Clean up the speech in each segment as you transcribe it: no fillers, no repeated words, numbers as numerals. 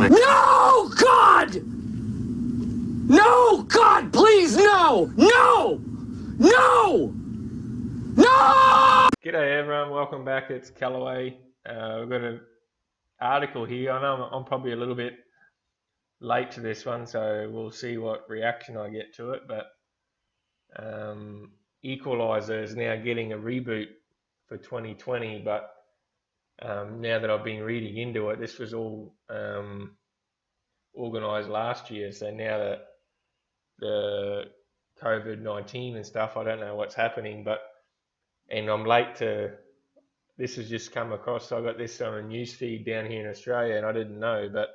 No, God! No, God, please, no! No! No! No! G'day everyone, welcome back. It's Callaway. We've got an article here. I know I'm probably a little bit late to this one, so we'll see what reaction I get to it. But Equalizer is now getting a reboot for 2020, but now that I've been reading into it, this was all organised last year. So now that the COVID-19 and stuff, I don't know what's happening, and I'm late to. This has just come across. So I got this on a news feed down here in Australia, and I didn't know, but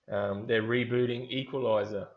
they're rebooting Equalizer.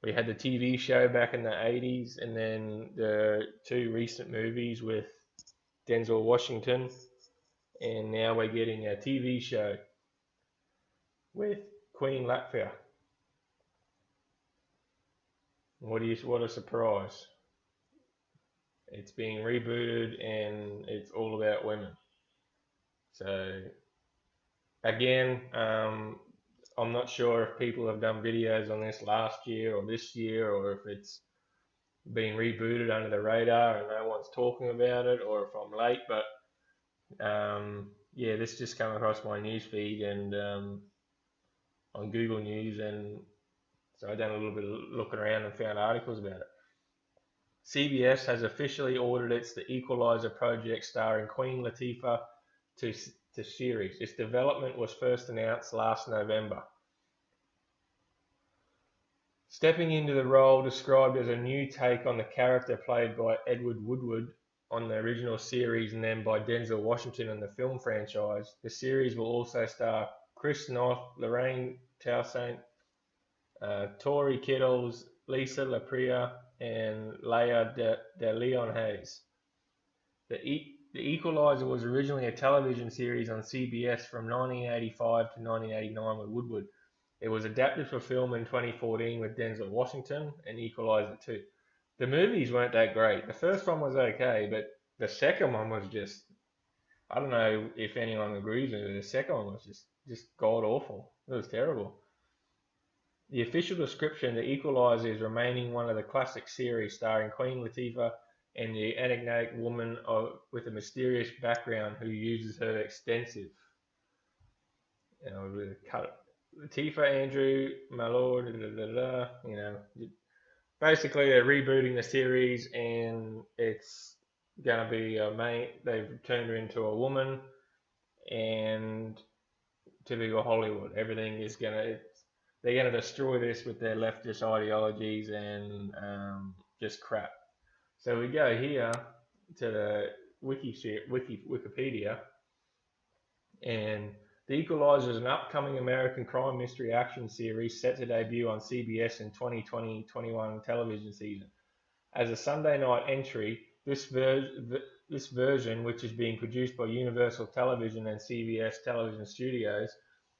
We had the TV show back in the 80s, and then the two recent movies with Denzel Washington, and now we're getting a TV show with Queen Latifah. What a surprise! It's being rebooted, and it's all about women. So again, I'm not sure if people have done videos on this last year or this year, or if it's been rebooted under the radar and no one's talking about it, or if I'm late. But yeah, this just came across my news feed and on Google News, and so I done a little bit of looking around and found articles about it. CBS has officially ordered its The Equalizer project starring Queen Latifah to series. Its development was first announced last November. Stepping into the role described as a new take on the character played by Edward Woodward on the original series and then by Denzel Washington in the film franchise, the series will also star Chris Noth, Lorraine Toussaint, Tori Kittles, Lisa LaPria, and Leah de Leon Hayes. The Equalizer was originally a television series on CBS from 1985 to 1989 with Woodward. It was adapted for film in 2014 with Denzel Washington and Equalizer 2. The movies weren't that great. The first one was okay, but the second one was just, I don't know if anyone agrees with me, the second one was just god awful. It was terrible. The official description, The Equalizer, is remaining one of the classic series starring Queen Latifah and the enigmatic woman with a mysterious background who uses her extensive, Latifah, Andrew, my lord, basically they're rebooting the series, and it's going to be they've turned her into a woman, and typical Hollywood, everything is they're going to destroy this with their leftist ideologies and just crap. So we go here to the Wikipedia, and The Equalizer is an upcoming American crime mystery action series set to debut on CBS in 2020-21 television season. As a Sunday night entry, this version, which is being produced by Universal Television and CBS Television Studios,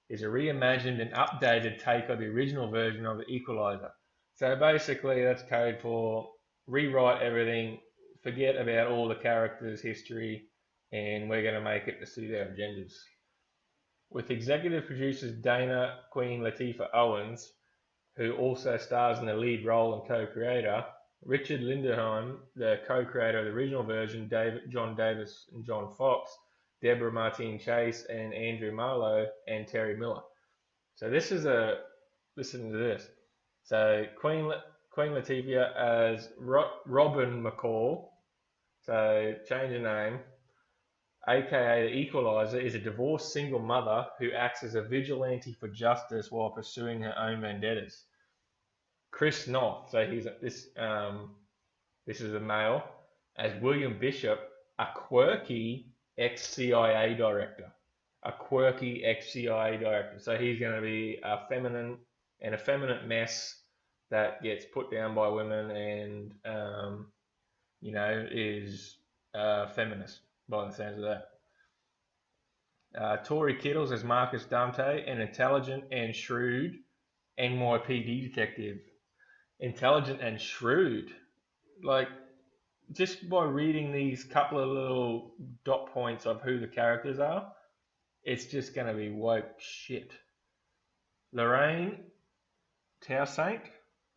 is a reimagined and updated take of the original version of The Equalizer. So basically that's code for rewrite everything, forget about all the characters' history, and we're going to make it to suit our agendas. With executive producers Dana Queen Latifah Owens, who also stars in the lead role and co-creator, Richard Lindenheim, the co-creator of the original version, John Davis and John Fox, Deborah Martin Chase, and Andrew Marlowe, and Terry Miller. So listen to this. So Queen Latifah as Robin McCall, so change the name, aka the Equalizer, is a divorced single mother who acts as a vigilante for justice while pursuing her own vendettas. Chris Noth, so this is a male, as William Bishop, a quirky ex-CIA director. So he's going to be an effeminate mess that gets put down by women and, is feminist by the sounds of that. Tori Kittles as Marcus Dante, an intelligent and shrewd NYPD detective. Intelligent and shrewd. Like, just by reading these couple of little dot points of who the characters are, It's just going to be woke shit. Lorraine Toussaint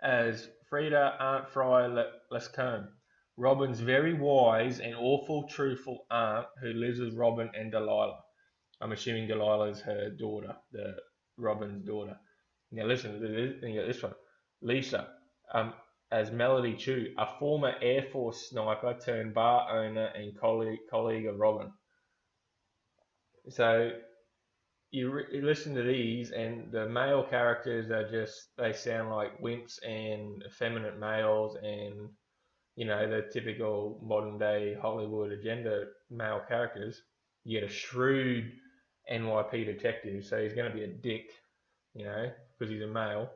as Frida Aunt Fry Lescombe, Robin's very wise and awful truthful aunt who lives with Robin and Delilah. I'm assuming Delilah is her daughter, the Robin's daughter. Now listen to this, you got this one. Lisa, as Melody Chu, a former Air Force sniper turned bar owner and colleague of Robin. So you listen to these, and the male characters are just, they sound like wimps and effeminate males, and the typical modern day Hollywood agenda male characters. You get a shrewd NYP detective, so he's going to be a dick, because he's a male.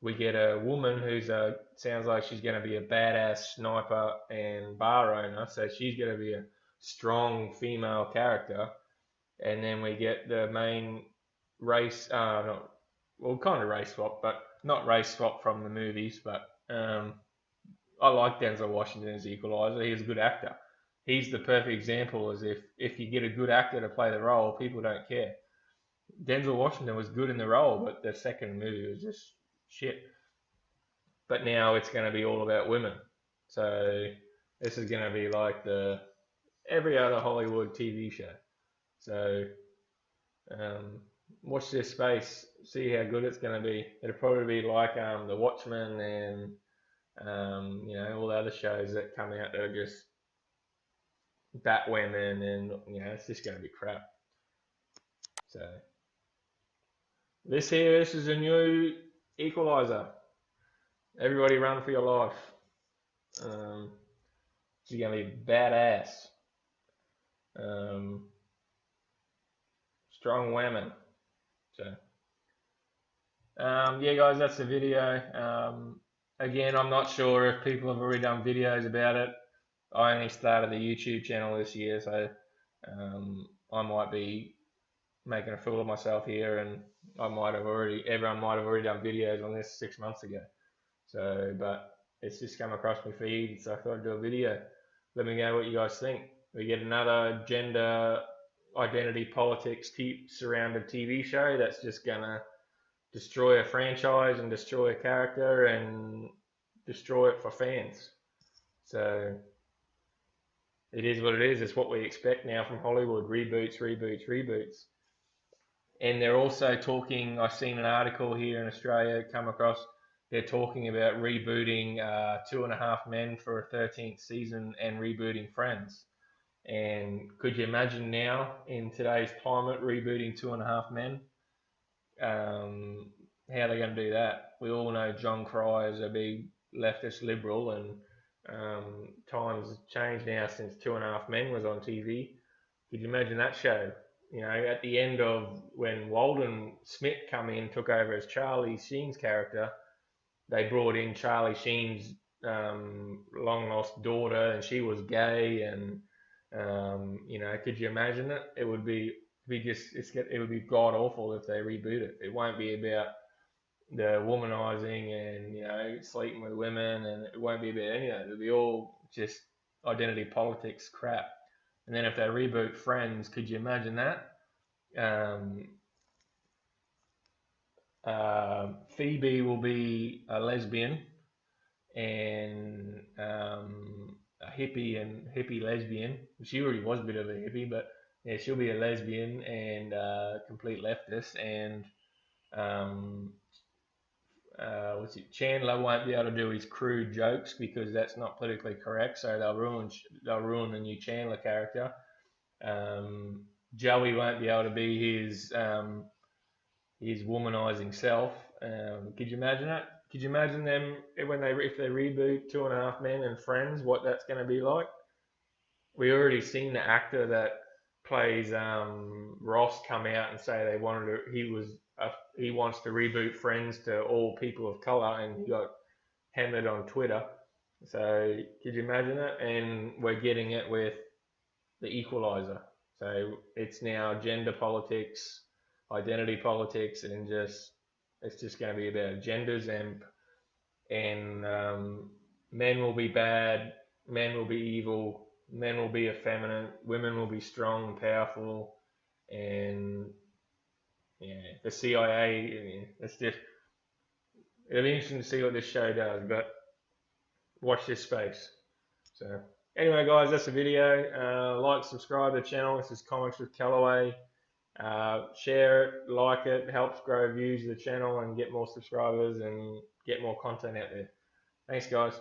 We get a woman who's sounds like she's going to be a badass sniper and bar owner, so she's going to be a strong female character. And then we get the main race, kind of race swap, but not race swap from the movies. But I like Denzel Washington as the Equalizer. He's a good actor. He's the perfect example, as if you get a good actor to play the role, people don't care. Denzel Washington was good in the role, but the second movie was just shit. But now it's going to be all about women. So this is going to be like every other Hollywood TV show. So watch this space, see how good it's going to be. It'll probably be like The Watchmen and all the other shows that come out that are just Batwomen, and it's just going to be crap. So this is a new Equalizer. Everybody run for your life. She's going to be badass. Strong women. So yeah, guys, that's the video. Again, I'm not sure if people have already done videos about it. I only started the YouTube channel this year, so I might be making a fool of myself here, and everyone might have already done videos on this 6 months ago. So, but it's just come across my feed, so I thought I'd do a video. Let me know what you guys think. We get another gender identity politics surrounded TV show that's just gonna destroy a franchise and destroy a character and destroy it for fans. So it is what it is. It's what we expect now from Hollywood. Reboots. And they're also talking, I've seen an article here in Australia come across, they're talking about rebooting 2.5 Men for a 13th season and rebooting Friends. And could you imagine now, in today's climate, rebooting 2.5 Men? How are they going to do that? We all know John Cryer is a big leftist liberal, and times have changed now since 2.5 Men was on TV. Could you imagine that show? At the end of when Walden Smith come in, took over as Charlie Sheen's character, they brought in Charlie Sheen's long lost daughter, and she was gay, and could you imagine it? It would be god awful if they reboot it. It won't be about the womanizing and sleeping with women, and it won't be about any of that. It'll be all just identity politics crap. And then if they reboot Friends, could you imagine that? Phoebe will be a lesbian and a hippie lesbian. She already was a bit of a hippie, but yeah, she'll be a lesbian and complete leftist. And Chandler won't be able to do his crude jokes because that's not politically correct, so they'll ruin the new Chandler character. Joey won't be able to be his womanizing self. Could you imagine that? Could you imagine them if they reboot 2.5 Men and Friends, what that's going to be like? We already seen the actor that plays Ross come out and say he wants to reboot Friends to all people of color, and he got hammered on Twitter. So could you imagine it? And we're getting it with the Equalizer. So it's now gender politics, identity politics, and it's just going to be about genders, and men will be bad, men will be evil, men will be effeminate, women will be strong and powerful, and yeah, the CIA. It's just, it'll be interesting to see what this show does, but watch this space. So anyway, guys, that's the video. Like, subscribe to the channel. This is Comics with Callaway. Share it, like it, helps grow views of the channel and get more subscribers and get more content out there. Thanks, guys.